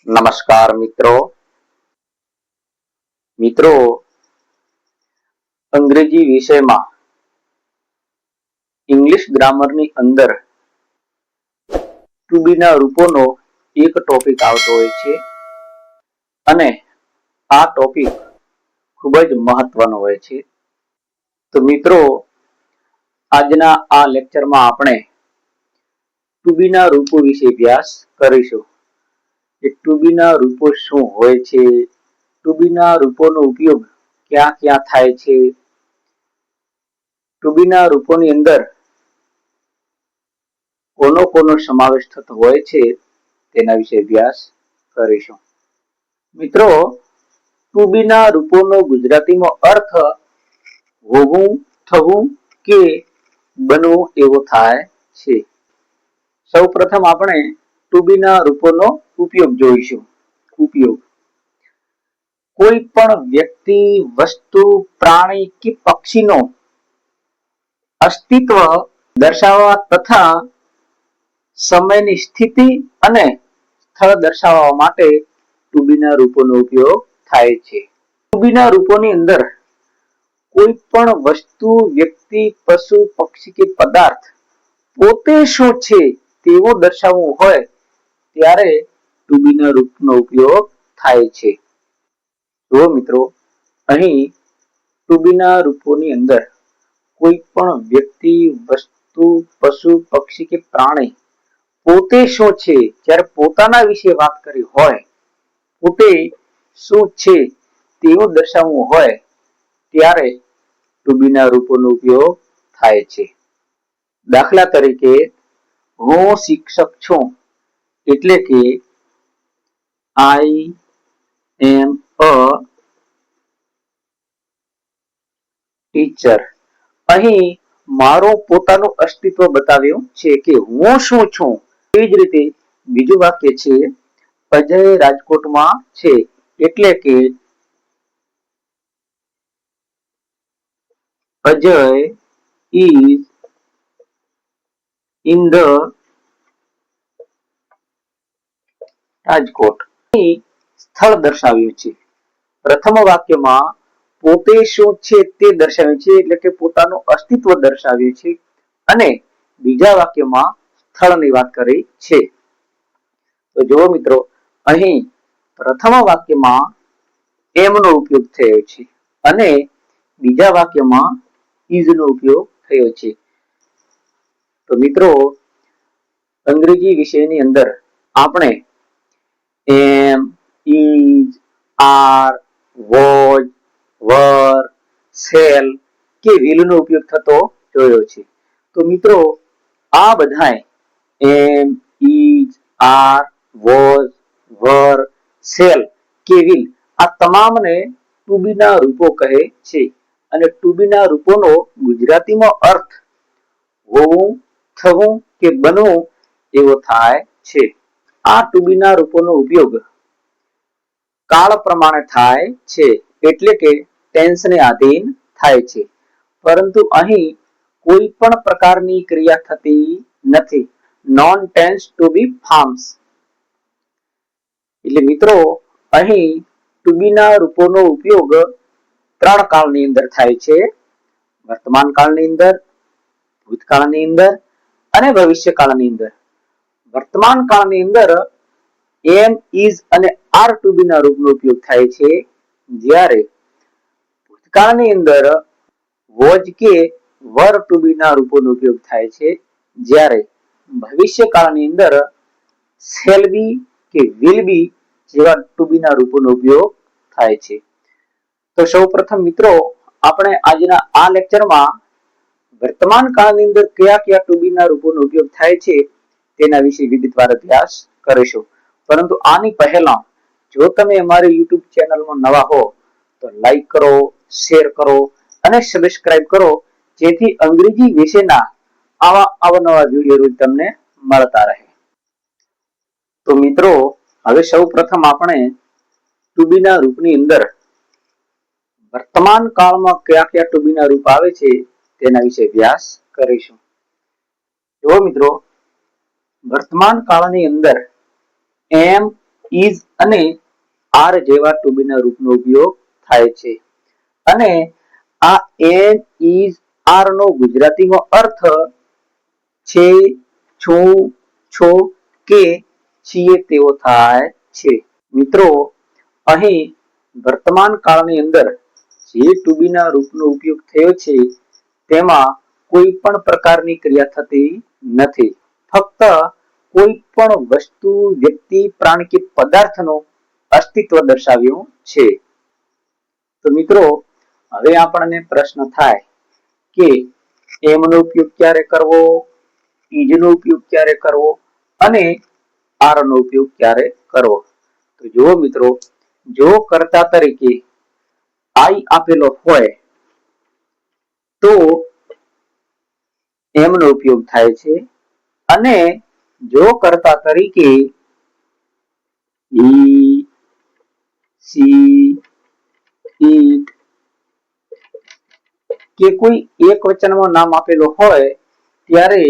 નમસ્કાર મિત્રો અંગ્રેજી વિષયમાં ઇંગ્લિશ ગ્રામરની અંદર ટુ બી ના રૂપોનો એક ટોપિક આવતો હોય છે અને આ ટોપિક ખૂબ જ મહત્વનો હોય છે. તો મિત્રો આજના આ લેક્ચરમાં આપણે ટુ બી ના રૂપો વિશે અભ્યાસ કરીશું કે ટુ બી ના રૂપો શું હોય છે, ટુ બી ના રૂપોનો ઉપયોગ ક્યાં ક્યાં થાય છે, ટુ બી ના રૂપોની અંદર કોનો સમાવેશ થતો હોય છે તેના વિશે અભ્યાસ કરીશું. મિત્રો ટુ બી ના રૂપોનો ગુજરાતીમાં અર્થ હોવું, થવું કે બનવું એવો થાય છે. સૌ પ્રથમ આપણે ટુ બી ના રૂપોનો ઉપયોગ જોઈશું. ઉપયોગ કોઈ પણ વ્યક્તિ, વસ્તુ, પ્રાણી કે પક્ષીનો અસ્તિત્વ દર્શાવવા તથા સમયની સ્થિતિ અને સ્થળ દર્શાવવા માટે ટુ બી ના રૂપોનો ઉપયોગ થાય છે. ટુ બી ના રૂપોની અંદર કોઈ પણ વસ્તુ, વ્યક્તિ, પશુ, પક્ષી કે પદાર્થ પોતે શું છે તેવું દર્શાવવું હોય ત્યારે ટુ બી ના રૂપનો ઉપયોગ થાય છે. જો મિત્રો અહીં ટુ બી ના રૂપોની અંદર કોઈ પણ વ્યક્તિ, વસ્તુ, પશુ, પક્ષી કે પ્રાણી પોતે શું છે જ્યારે પોતાના વિશે વાત કરી હોય, પોતે શું છે તેવું દર્શાવવું હોય ત્યારે ટુ બી ના રૂપોનો ઉપયોગ થાય છે. દાખલા તરીકે હું શિક્ષક છું એટલે કે આઈ એમ અ ટીચર. અહીં મારું પોતાનું અસ્તિત્વ બતાવ્યું છે કે હું શું છું. તેવી જ રીતે બીજું વાક્ય છે અજય રાજકોટમાં છે એટલે કે Ajay is in the Rajkot. અહીં સ્થળ દર્શાવ્યું છે. પ્રથમ વાક્યમાં પોતે શું છે તે દર્શાવ્યું છે એટલે કે પોતાનું અસ્તિત્વ દર્શાવ્યું છે અને બીજા વાક્યમાં સ્થળની વાત કરી છે. તો જુઓ મિત્રો અહીં પ્રથમ વાક્યમાં એમ નો ઉપયોગ થયો છે અને બીજા વાક્યમાં is નો ઉપયોગ થયો છે. તો મિત્રો અંગ્રેજી વિષયની અંદર આપણે એમ, is, are, was, were, shall કે will નો ઉપયોગ થતો જોયો છે. તો મિત્રો આ બધાય એમ, is, are, was, were, shall કે will આ તમામને ટુ બી ના રૂપો કહે છે અને ટુ બી ના રૂપોનો ગુજરાતીમાં અર્થ હોવું, થવું કે બનવું એવો થાય છે. આ ટુ બી ના રૂપોનો ઉપયોગ કાળ પ્રમાણે થાય છે એટલે કે ટેન્સને આધીન થાય છે. પરંતુ અહીં કોઈ પણ પ્રકારની ક્રિયા થતી નથી. Non tense to be forms. એટલે મિત્રો અહીં ટુ બી ના રૂપોનો ઉપયોગ ત્રણ કાળની અંદર થાય છે. વર્તમાન કાળની અંદર, ભૂતકાળની અંદર અને ભવિષ્યકાળની અંદર. વર્તમાન કાળની અંદર એમ, is અને are ટુ બી ના રૂપનો ઉપયોગ થાય છે જ્યારે ભૂતકાળની અંદર was કે were ટુ બી ના રૂપોનો ઉપયોગ થાય છે જ્યારે ભવિષ્યકાળની અંદર shall be કે will be જેવા ટુ બી ના રૂપોનો ઉપયોગ થાય છે. તો સૌપ્રથમ મિત્રો આપણે આજના આ લેક્ચરમાં વર્તમાન કાળની અંદર કયા કયા ટુ બી ના રૂપોનો ઉપયોગ થાય છે તેના વિશે વિગતવાર અભ્યાસ કરીશું. પરંતુ આની પહેલા જો તમે અમારી YouTube ચેનલમાં નવા હો તો લાઈક કરો, શેર કરો અને સબસ્ક્રાઇબ કરો જેથી અંગ્રેજી વિશેના આવા અવનવા વિડીયો રોજ તમને મળતા રહે. તો મિત્રો હવે સૌપ્રથમ આપણે ટુ બી ના રૂપની અંદર વર્તમાન કાળમાં કયા કયા ટુ બી ના રૂપ આવે છે તેના વિશે અભ્યાસ કરીશું. જો મિત્રો વર્તમાન કાળની અંદર એમ, ઇઝ અને આર જેવા ટુ બી ના રૂપનો ઉપયોગ થાય છે. અને આ એન ઇઝ આર નો ગુજરાતીમાં અર્થ છે, છું, છો કે છીએ તેવો થાય છે. મિત્રો, અહીં વર્તમાન કાળની અંદર જે ટુ બી ના રૂપનો ઉપયોગ થયો છે તેમાં કોઈ પણ પ્રકારની ક્રિયા થતી નથી. ફક્ત કોઈ પણ વસ્તુ, વ્યક્તિ, પ્રાણી કે પદાર્થનું અસ્તિત્વ દર્શાવ્યું છે. તો મિત્રો, હવે આપણને પ્રશ્ન થાય કે એમ નો ઉપયોગ ક્યારે કરવો, ઇઝ નો ઉપયોગ ક્યારે કરવો અને આર નો ઉપયોગ ક્યારે કરવો. તો જુઓ મિત્રો, જો કર્તા તરીકે આઈ આપેલો હોય તો એમ નો ઉપયોગ થાય છે. અને જો કર્તા તરીકે he, she, it કે કોઈ એક વચનમાં નામ આપેલું હોય ત્યારે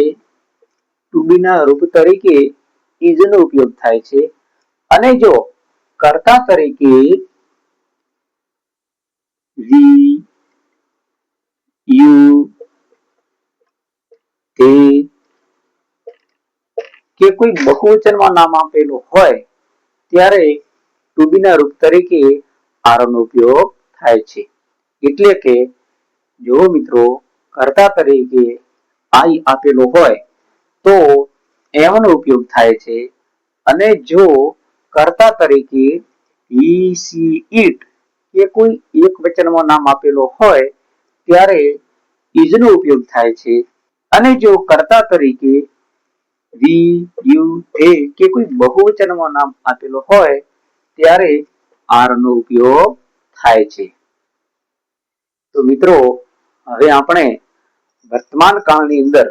ટુ બી ના રૂપ તરીકે ઇઝ નો ઉપયોગ થાય છે. અને જો કર્તા તરીકે we, you, they કે કોઈ બહુવચનમાં નામ આપેલું હોય ત્યારે ટુ બી ના રૂપ તરીકે આર નો ઉપયોગ થાય છે. એટલે કે જો મિત્રો કર્તા તરીકે આઈ આપેલો હોય તો એમ નો ઉપયોગ થાય છે. અને જો કર્તા તરીકે he, she, it કે કોઈ એક વચનમાં નામ આપેલો હોય ત્યારે ઇઝ નો ઉપયોગ થાય છે. અને જો કર્તા તરીકે we, you, they કે કોઈ બહુવચનમાં નામ આપેલો હોય ત્યારે આર નો ઉપયોગ થાય છે. તો મિત્રો, હવે આપણે વર્તમાન કાળની અંદર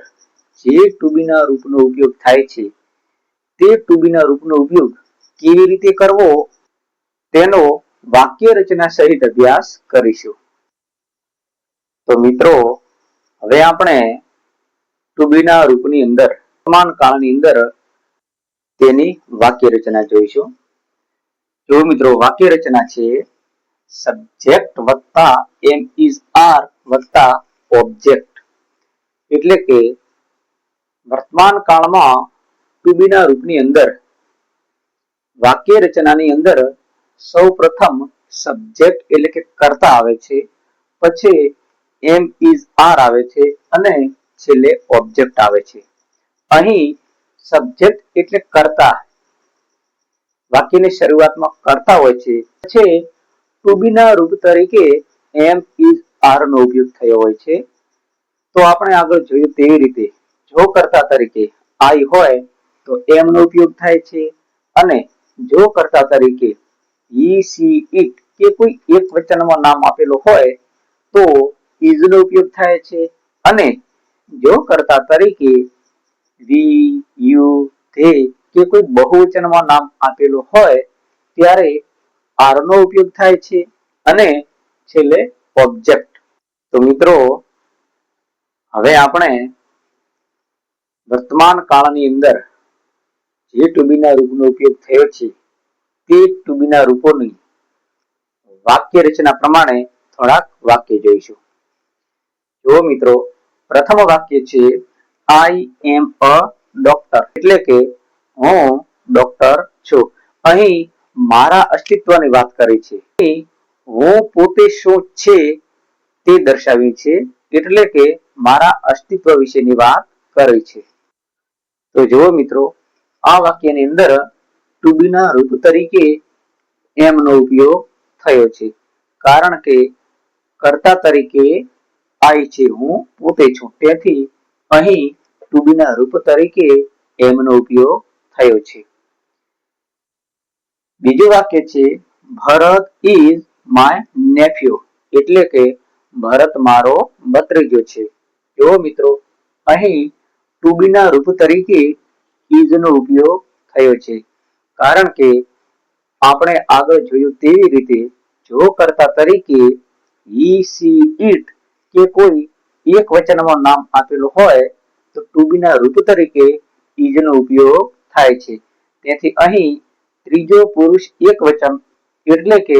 જે ટુ બી ના રૂપનો ઉપયોગ થાય છે તે ટુ બી ના રૂપનો ઉપયોગ કેવી રીતે કરવો તેનો વાક્ય રચના સહિત અભ્યાસ કરીશું. તો મિત્રો, હવે આપણે ટુ બી ના રૂપની અંદર વર્તમાન કાળની અંદર તેની વાક્ય રચના જોઈશું. જો મિત્રો, વાક્ય રચના છે સબ્જેક્ટ વત્તા એમ ઇઝ આર વત્તા ઓબ્જેક્ટ. એટલે કે વર્તમાન કાળમાં ટુ બી ના રૂપની અંદર વાક્ય રચનાની અંદર સૌ પ્રથમ સબ્જેક્ટ એટલે કે કર્તા આવે છે, પછી એમ ઇઝ આર આવે છે અને છેલ્લે ઓબ્જેક્ટ આવે છે. અહીં સબ્જેક્ટ એટલે કર્તા, વાક્યની શરૂઆતમાં કર્તા હોય છે. પછી ટુ બી ના રૂપ તરીકે એમ ઇઝ આર નો ઉપયોગ થયો હોય છે. તો આપણે આગળ જોયું તેવી રીતે જો કર્તા તરીકે આઈ હોય તો એમ નો ઉપયોગ થાય છે. અને જો કર્તા તરીકે he, she, it કે કોઈ એક વચનમાં નામ આપેલું હોય તો ઇઝ નો ઉપયોગ થાય છે. અને જો કર્તા તરીકે we, you, they કે કોઈ બહુવચનમાં નામ આપેલું હોય ત્યારે આર નો ઉપયોગ થાય છે. અને છેલ્લે ઓબ્જેક્ટ. તો મિત્રો, હવે આપણે વર્તમાન કાળની અંદર જે ટુ બી ના રૂપનો ઉપયોગ થયો છે તે ટુ બી ના રૂપોની વાક્ય રચના પ્રમાણે થોડાક વાક્ય જોઈશું. જો મિત્રો, પ્રથમ વાક્ય છે આઈ એમ અ ડોક્ટર. એટલે કે હું ડોક્ટર છું. અહીં મારા અસ્તિત્વની વાત કરી છે. હું પોતે શું છે તે દર્શાવી છે. એટલે કે મારા અસ્તિત્વ વિશેની વાત કરી છે. તો જુઓ મિત્રો, આ વાક્યની અંદર ટુ બી ના રૂપ તરીકે એમ નો ઉપયોગ થયો છે. કારણ કે કર્તા તરીકે આઈ છે, હું પોતે છું. તેથી અહીં ટુ બી ના રૂપ તરીકે એમ નો ઉપયોગ થયો છે. બીજું વાક્ય છે ભરત ઇઝ માય નેફ્યુ. એટલે કે ભરત મારો ભત્રીજો છે. જો મિત્રો, અહીં ટુ બી ના રૂપ તરીકે ઇઝ નો ઉપયોગ થયો છે. કારણ કે આપણે આગળ જોયું તેવી રીતે જો કર્તા તરીકે he, she, it કે કોઈ એક વચનમાં નામ આપેલું હોય તો ટુ બી ના રૂપ તરીકે ઇઝ નો ઉપયોગ થાય છે. તેથી અહીં ત્રીજો પુરુષ એક વચન એટલે કે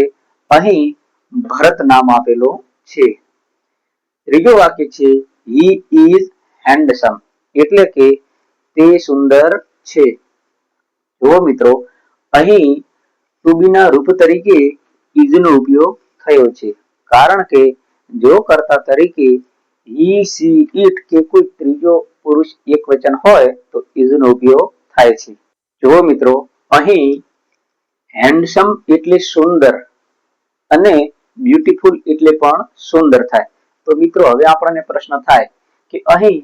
અહીં ભરત નામ આપેલો છે. ત્રીજો વાક્ય છે he is handsome એટલે કે તે સુંદર છે. જુઓ મિત્રો, અહીં to be ના રૂપ તરીકે is નો ઉપયોગ થયો છે, કારણ કે જો કર્તા તરીકે he, she, it કે કોઈ ત્રીજો પુરુષ એક વચન હોય તો is નો ઉપયોગ થાય છે. જુઓ મિત્રો, અહીં handsome એટલે સુંદર અને બ્યુટીફુલ એટલે પણ સુંદર થાય. તો મિત્રો હવે આપણને પ્રશ્ન થાય કે અહીં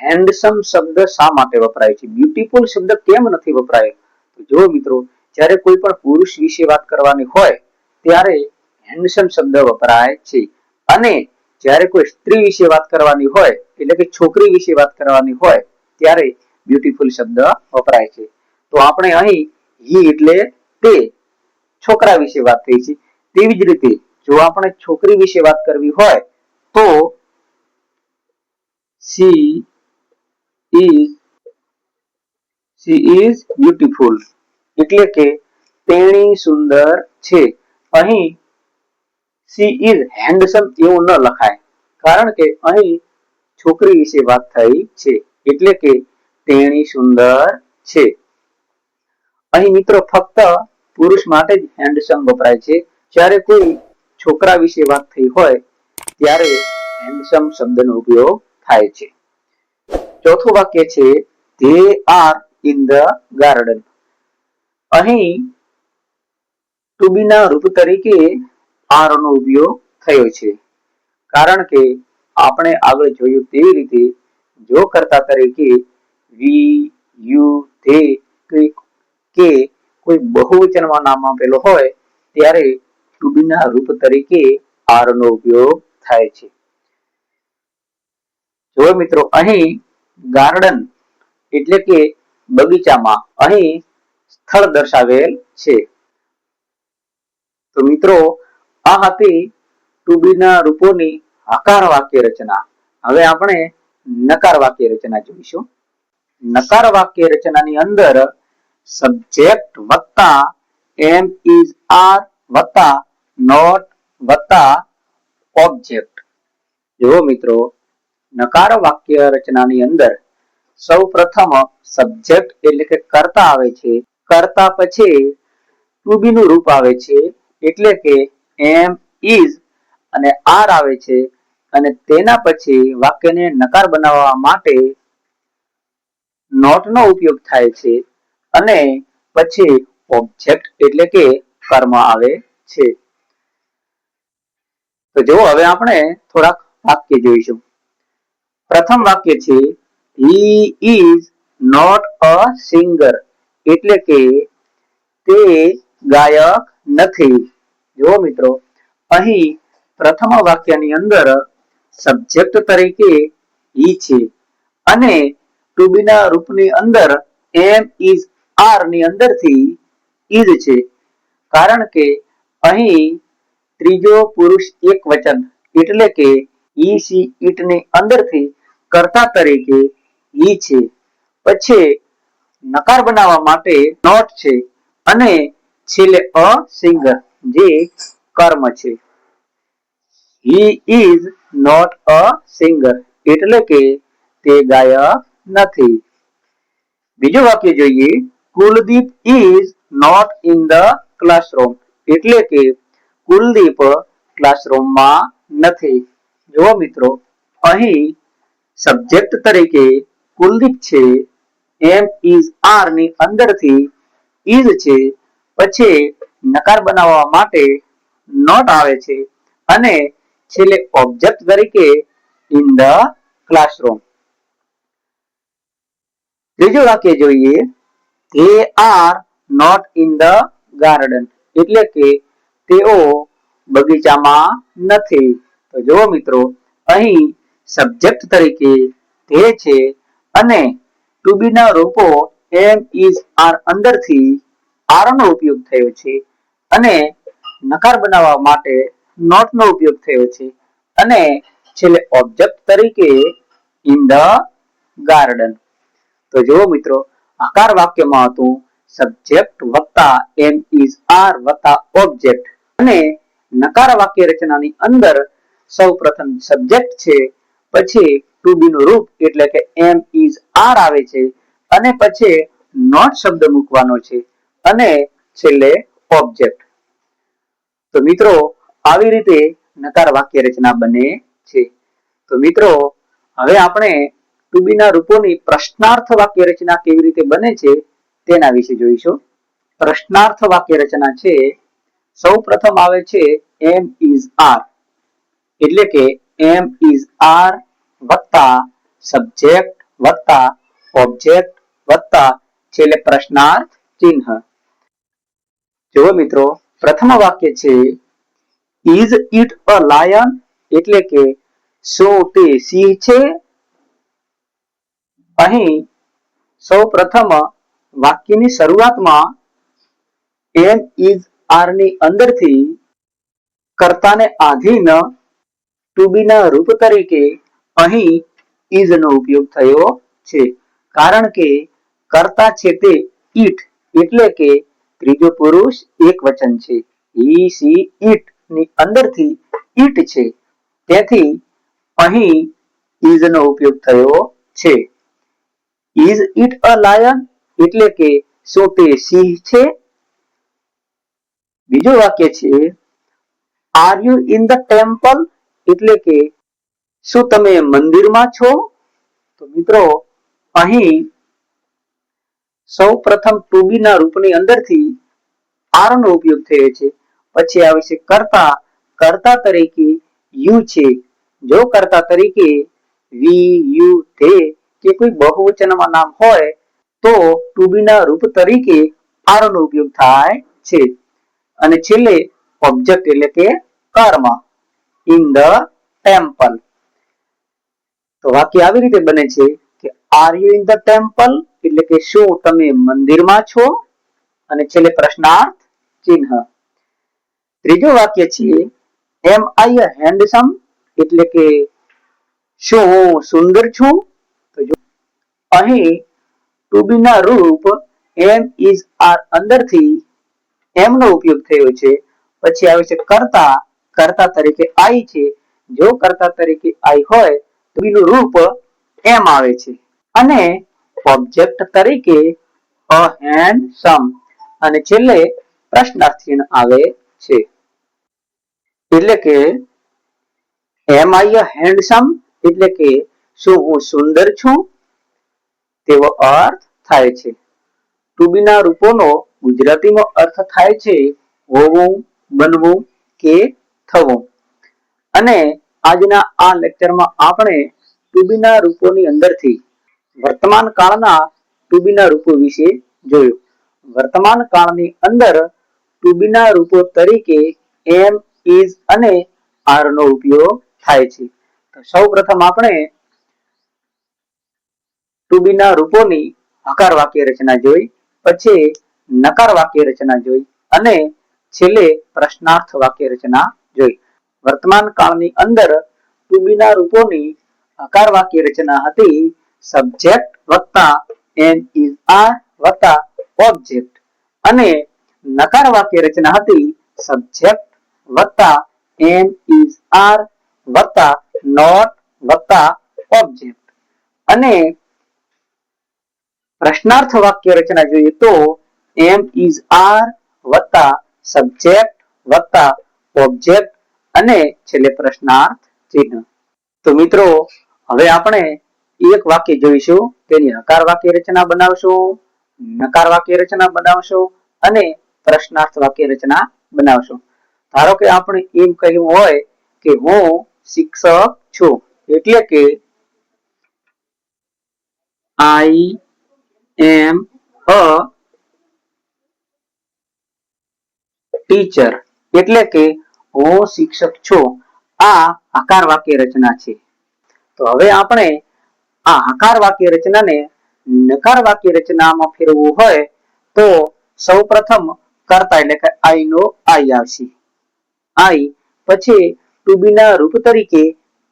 હેન્ડસમ શબ્દ શા માટે વપરાય છે, બ્યુટીફુલ શબ્દ કેમ નથી વપરાયો? તો જો મિત્રો, જ્યારે કોઈ પણ પુરુષ વિશે વાત કરવાની હોય ત્યારે હેન્ડસમ શબ્દ વપરાય છે, અને જ્યારે કોઈ સ્ત્રી વિશે વાત કરવાની હોય એટલે કે છોકરી વિશે વાત કરવાની હોય ત્યારે બ્યુટીફુલ શબ્દ વપરાય છે. તો આપણે અહીં he એટલે તે છોકરા વિશે વાત થઈ છે, તેવી જ રીતે જો આપણે છોકરી વિશે વાત કરવી હોય તો she is beautiful એટલે કે તેણી સુંદર છે. અહીં she is handsome એવું ન લખાય, કારણ કે અહીં છોકરી વિશે વાત થઈ છે એટલે કે તેણી સુંદર છે. અહીં મિત્રો ફક્ત પુરુષ માટે જ હેન્ડસમ વપરાય છે, જ્યારે કોઈ છોકરા વિશે વાત થઈ હોય ત્યારે હેન્ડસમ શબ્દનો ઉપયોગ થાય છે. ચોથું વાક્ય છે they are in the garden. અહીં to be ના રૂપ તરીકે are નો ઉપયોગ થયો છે, કારણ કે આપણે આગળ જોયું તેવી રીતે જો કર્તા તરીકે we, you, they કે કોઈ બહુવચનમાં નામ આપેલો હોય ત્યારે to be ના રૂપ તરીકે are નો ઉપયોગ થાય છે. જો મિત્રો, અહીં ગાર્ડન એટલે કે બગીચામાં અહીં સ્થળ દર્શાવેલ છે. તો મિત્રો, આ હતી to be ના રૂપોની આકાર વાક્ય રચના. હવે આપણે નકાર વાક્ય રચના જોઈશું. નકાર વાક્ય રચનાની અંદર સબ્જેક્ટ વત્તા am is are વત્તા not વત્તા ઓબ્જેક્ટ. જો મિત્રો, નકાર વાક્ય રચનાની અંદર સૌ પ્રથમ સબ્જેક્ટ એટલે કે કર્તા આવે છે, કર્તા પછી to be નું રૂપ આવે છે એટલે કે am, is અને are આવે છે, અને તેના પછી વાક્યને નકાર બનાવવા માટે not નો ઉપયોગ થાય છે, અને પછી ઓબ્જેક્ટ એટલે કે કર્મ આવે છે. તો જો હવે આપણે થોડાક વાક્ય જોઈશું. પ્રથમ વાક્ય છે he is not a singer એટલે કે તે ગાયક નથી. જો મિત્રો, અહીં પ્રથમ વાક્યની અંદર સબ્જેક્ટ તરીકે he છે અને to be ના રૂપની અંદર am, is, are ની અંદરથી is છે, કારણ કે અહીં ત્રીજો પુરુષ એક વચન એટલે કે he, she, it ની અંદરથી કર્તા તરીકે he છે, પછી નકાર બનાવવા માટે not છે, અને છેલ્લે a singer જે કર્મ છે. he is not a singer એટલે કે તે ગાયક નથી. બીજું વાક્ય જોઈએ. Kuldeep is not in the classroom એટલે કે કુલદીપ ક્લાસરૂમમાં નથી. જો મિત્રો, અહીં સબ્જેક્ટ તરીકે કુલદીપ છે, am, is, are ની અંદરથી is છે, પછી નકાર બનાવવા માટે not આવે છે, અને છેલ્લે ઓબ્જેક્ટ તરીકે in the classroom. ત્રીજું વાક્ય જોઈએ. they are not in the garden એટલે કે તેઓ બગીચામાં નથી. તો જો મિત્રો, અહીં સબ્જેક્ટ તરીકે તે છે અને to be ના રૂપો am, is, are અંદરથી are નો ઉપયોગ થયો છે, અને નકાર બનાવવા માટે not નો ઉપયોગ થયો છે, અને છેલ્લે ઓબ્જેક્ટ તરીકે in the garden. તો જો મિત્રો, આકાર વાક્યમાં હતું સબ્જેક્ટ વત્તા એમ ઇઝ આર વત્તા ઓબ્જેક્ટ. અને નકાર વાક્ય રચનાની અંદર સૌ પ્રથમ સબ્જેક્ટ છે, પછી ટુ બી નું રૂપ એટલે કે એમ ઇઝ આર આવે છે, અને પછી નોટ શબ્દ મૂકવાનો છે, અને છેલ્લે ઓબ્જેક્ટ. તો મિત્રો આવી રીતે નકાર વાક્ય રચના બને છે. તો મિત્રો હવે આપણે ટુ બી ના રૂપોની પ્રશ્નાર્થ વાક્ય રચના કેવી રીતે બને છે તેના વિશે જોઈશું. પ્રશ્નાર્થ વાક્ય રચના છે, સૌ પ્રથમ આવે છે એમ ઇઝ આર એટલે કે એમ ઇઝ આર વત્તા સબ્જેક્ટ વત્તા ઓબ્જેક્ટ વત્તા છેલ્લે પ્રશ્નાર્થ ચિહ્ન. જો મિત્રો પ્રથમ વાક્ય છે ઇઝ ઇટ અ લાયન એટલે કે શું તે સિંહ છે. અહીં સૌ પ્રથમ વાક્યની શરૂઆતમાં એમ ઇઝ આર ની અંદરથી કર્તાને આધીન ટુ બી ના રૂપ તરીકે અહીં ઇઝ નો ઉપયોગ થયો છે, કારણ કે કર્તા છે તે ઇટ એટલે કે ત્રીજો પુરુષ એક વચન છે. હી સી ઇટ ની અંદરથી ઇટ છે, તેથી અહીં ઇઝ નો ઉપયોગ થયો છે. ઇઝ ઇટ અ લાયન એટલે કે શું તે સિંહ છે. બીજું વાક્ય છે are you in the temple એટલે કે શું તમે મંદિરમાં છો. તો મિત્રો અહીં સૌ પ્રથમ ટુ બી ના રૂપની અંદરથી આર નો ઉપયોગ થયો છે, પછી આવે છે કર્તા. કર્તા તરીકે યુ છે. જો કર્તા તરીકે વી યુ ધે કે કોઈ બહુવચનમાં નામ હોય તો ટુ બી ના રૂપ તરીકે આર નો ઉપયોગ થાય છે. અને છેલ્લે ઓબ્જેક્ટ એટલે કે કર્મ ઇન ધ ટેમ્પલ. તો વાક્ય આવી રીતે બને છે કે are you in the temple એટલે કે શું તમે મંદિરમાં છો, અને છેલ્લે પ્રશ્નાર્થ ચિહ્ન. ત્રીજું વાક્ય છે એમ આઈ અ હેન્ડસમ એટલે કે શું હું સુંદર છું. તો જો અહીં ટુ બી ના રૂપ એમ ઇઝ આર અંદરથી એમ નો ઉપયોગ થયો છે, પછી આવે છે કર્તા. કર્તા તરીકે આઈ છે. જો કર્તા તરીકે આઈ હોય તો એનું રૂપ એમ આવે છે, અને ઓબ્જેક્ટ તરીકે અ હેન્ડસમ, અને છેલ્લે પ્રશ્નાર્થ ચિહ્ન આવે છે. એટલે કે એમ આઈ અ હેન્ડસમ એટલે કે શું હું સુંદર છું તેવો અર્થ થાય છે. ટુ બી ના રૂપોનો ગુજરાતીમાં અર્થ થાય છે હોવું, બનવું કે થવું. અને આજના આ લેક્ચરમાં આપણે ટુ બી ના રૂપોની અંદરથી વર્તમાન કાળના ટુ બી ના રૂપો વિશે જોયું. વર્તમાન કાળની અંદર ટુ બી ના રૂપો તરીકે એમ, ઇઝ અને આર નો ઉપયોગ થાય છે. તો સૌ પ્રથમ આપણે ટુ બી ના રૂપોની હકાર વાક્ય રચના જોઈ, પછી નકાર વાક્ય રચના જોઈ, અને છેલ્લે પ્રશ્નાર્થ વાક્ય રચના જોઈ. વર્તમાન કાળની અંદર ટુ બી ના રૂપોની હકાર વાક્ય રચના હતી સબ્જેક્ટ વત્તા એમ ઇઝ આર વત્તા ઓબ્જેક્ટ, અને નકાર વાક્ય રચના હતી સબ્જેક્ટ વત્તા એમ ઇઝ આર વત્તા નોટ વત્તા ઓબ્જેક્ટ. અને પ્રશ્નાર્થ વાક્ય રચના જોઈએ તો એમ ઇઝ આર વત્તા સબ્જેક્ટ વત્તા ઓબ્જેક્ટ અને છેલ્લે પ્રશ્નાર્થ ચિહ્ન. તો મિત્રો હવે આપણે એક વાક્ય જોઈશું, તેની હકાર વાક્ય રચના બનાવશું, નકાર વાક્ય રચના બનાવશું અને પ્રશ્નાર્થ વાક્ય રચના બનાવશું. ધારો કે આપણે એમ કહ્યું હોય કે હું શિક્ષક છું એટલે કે આઈ એમ અ ટીચર એટલે કે હું શિક્ષક છું. આ હકાર વાક્ય રચના છે. તો હવે આપણે આ હકાર વાક્ય રચનાને નકાર વાક્ય રચનામાં ફેરવવું હોય તો સૌ પ્રથમ કર્તા એટલે કે આઈ નો આઈ આવશે. આઈ પછી ટુ બી ના રૂપ તરીકે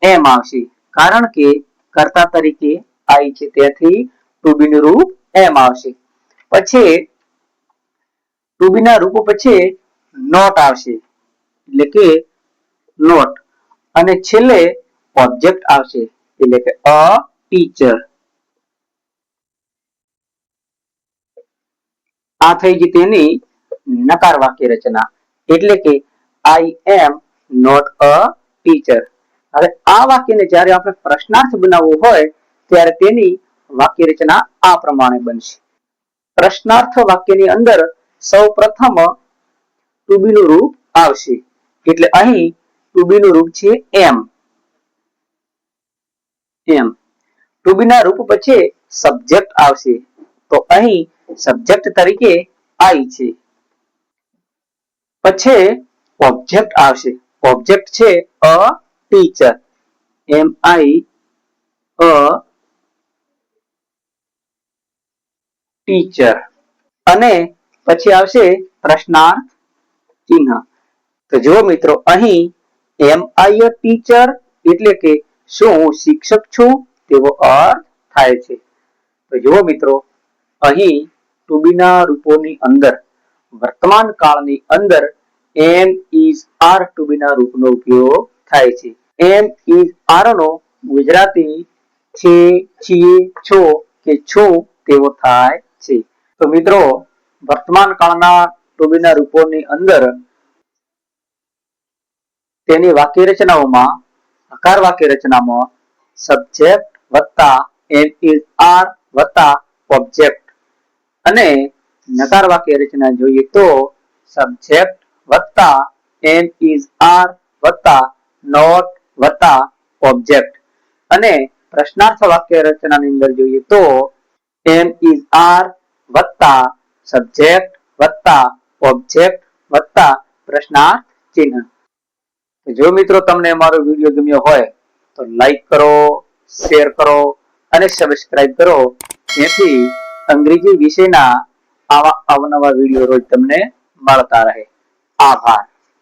એમ આવશે, કારણ કે કર્તા તરીકે આઈ છે, તેથી ટુ બી નું રૂપ એમ આવશે. પછી ટુ બી ના રૂપો પછી નોટ આવશે એટલે કે નોટ અને છેલ્લે ઓબ્જેક્ટ આવશે એટલે કે અ ટીચર. આ થઈ ગઈ તેની નકાર વાક્ય રચના એટલે કે આઈ એમ નોટ અ ટીચર. હવે આ વાક્યને જ્યારે આપણે પ્રશ્નાર્થ બનાવવું હોય ત્યારે તેની વાક્ય રચના આ પ્રમાણે બનશે. પ્રશ્નાર્થ વાક્યની અંદર સૌ પ્રથમ ટુ બી નું રૂપ આવશે એટલે અહીં ટુ બી નું રૂપ છે એમ. એમ ટુ બી ના રૂપ પછી સબ્જેક્ટ આવશે તો અહીં સબ્જેક્ટ તરીકે આઈ છે. પછી ઓબ્જેક્ટ આવશે. ઓબ્જેક્ટ છે a teacher M I a teacher અને પછી આવશે પ્રશ્નાર્થ ચિહ્ન. તો જો મિત્રો અહીં એમ આઈ અ ટીચર એટલે કે શું હું શિક્ષક છું તેવો અર્થ થાય છે. તો જો મિત્રો અહીં ટુ બી ના રૂપોની અંદર વર્તમાન કાળની અંદર એમ ઇઝ આર ટુ બી ના રૂપનો ઉપયોગ થાય છે. એમ ઇઝ આર નો ગુજરાતી છે, છીએ, છો કે છું તેવો થાય છે. તો મિત્રો વર્તમાન કાળના ટુ બી ના રૂપોની અંદર તેની વાક્ય રચનાઓમાં હકાર વાક્ય રચનામાં સબ્જેક્ટ વત્તા એમ ઇઝ આર વત્તા ઓબ્જેક્ટ અને નકાર વાક્ય રચના જોઈએ તો સબ્જેક્ટ વત્તા એમ ઇઝ આર વત્તા નોટ વત્તા ઓબ્જેક્ટ અને પ્રશ્નાર્થ વાક્ય રચનાની અંદર જોઈએ તો એમ ઇઝ આર વત્તા સબ્જેક્ટ વત્તા ઓબ્જેક્ટ વત્તા પ્રશ્નાર્થ ચિહ્ન. જો મિત્રો તમને અમારો વિડીયો ગમ્યો હોય તો લાઈક કરો, શેર કરો અને સબસ્ક્રાઇબ કરો જેથી અંગ્રેજી વિષયના આવા અવનવા વિડીયો રોજ તમને મળતા રહે. આભાર.